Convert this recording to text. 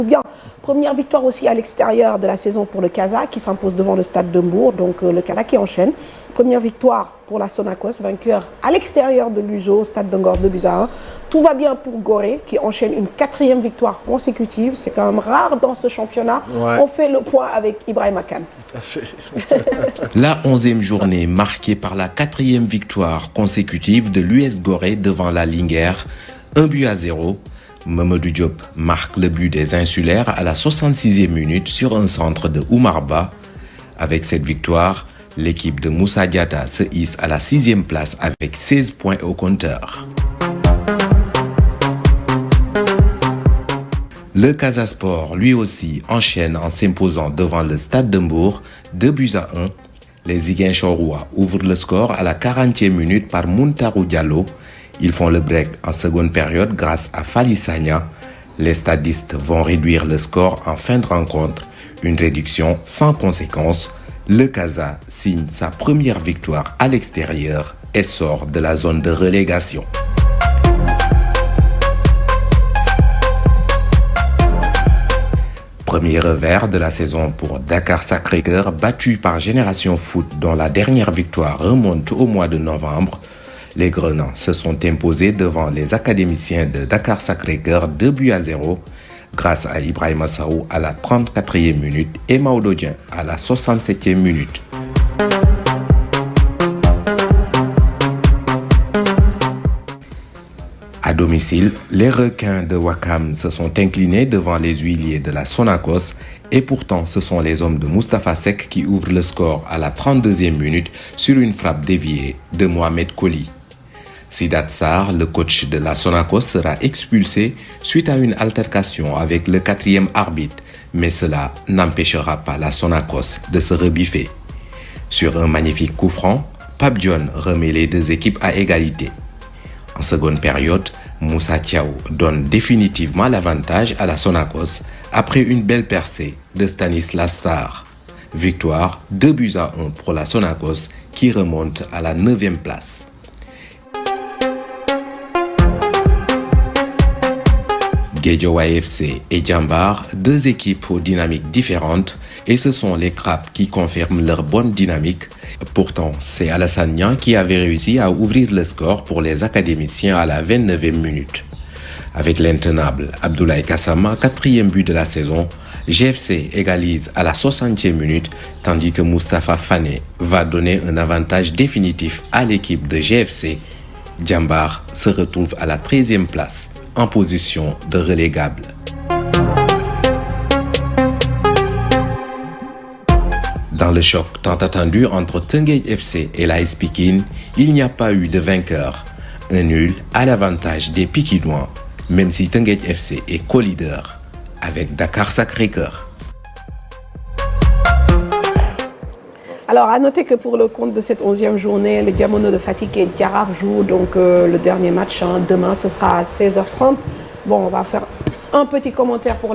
Bien, première victoire aussi à l'extérieur de la saison pour le Casa qui s'impose devant le Stade de Mbour, donc le Casa qui enchaîne. Première victoire pour la Sonacos, vainqueur à l'extérieur de l'UJO, Stade de Ngor 2-1. Tout va bien pour Gorée qui enchaîne une 4e victoire consécutive. C'est quand même rare dans ce championnat. Ouais. On fait le point avec Ibrahima Kane. Tout à fait. La 11e journée marquée par la 4e victoire consécutive de l'US Gorée devant la Linguère, 1-0. Mamadou Diop marque le but des insulaires à la 66e minute sur un centre de Oumar Ba. Avec cette victoire, l'équipe de Moussa Diatta se hisse à la 6e place avec 16 points au compteur. Le Casa Sport, lui aussi, enchaîne en s'imposant devant le Stade de Mbour, 2-1. Les Ziguinchorois ouvrent le score à la 40e minute par Muntarou Diallo. Ils font le break en seconde période grâce à Fali Sagna. Les stadistes vont réduire le score en fin de rencontre. Une réduction sans conséquence. Le Casa signe sa première victoire à l'extérieur et sort de la zone de relégation. Premier revers de la saison pour Dakar Sacré-Cœur, battu par Génération Foot dont la dernière victoire remonte au mois de novembre. Les Grenats se sont imposés devant les académiciens de Dakar Sacré-Cœur 2-0 grâce à Ibrahima Sow à la 34e minute et Maodo Dieng à la 67e minute. À domicile, les requins de Ouakam se sont inclinés devant les huiliers de la Sonacos et pourtant ce sont les hommes de Moustapha Seck qui ouvrent le score à la 32e minute sur une frappe déviée de Mohamed Koli. Sidat Sarr, le coach de la Sonacos, sera expulsé suite à une altercation avec le 4e arbitre, mais cela n'empêchera pas la Sonacos de se rebiffer. Sur un magnifique coup franc, Pape John remet les deux équipes à égalité. En seconde période, Moussa Thiaw donne définitivement l'avantage à la Sonacos après une belle percée de Stanislas Sarr. Victoire 2-1 pour la Sonacos qui remonte à la 9e place. Guédiawaye FC et Djambar, deux équipes aux dynamiques différentes, et ce sont les Crabes qui confirment leur bonne dynamique. Pourtant, c'est Alassane Niang qui avait réussi à ouvrir le score pour les académiciens à la 29e minute. Avec l'intenable Abdoulaye Kassama, 4e but de la saison, GFC égalise à la 60e minute, tandis que Moustapha Fane va donner un avantage définitif à l'équipe de GFC. Djambar se retrouve à la 13e place, en position de relégable. Dans le choc tant attendu entre Teungueth FC et l'AS Pikine, il n'y a pas eu de vainqueur. Un nul à l'avantage des Pikinois, même si Teungueth FC est co-leader avec Dakar Sacré-Cœur. Alors, à noter que pour le compte de cette 11e journée, les Diamono de Fatick et Jaraaf jouent donc le dernier match. Demain, ce sera à 16h30. Bon, on va faire un petit commentaire pour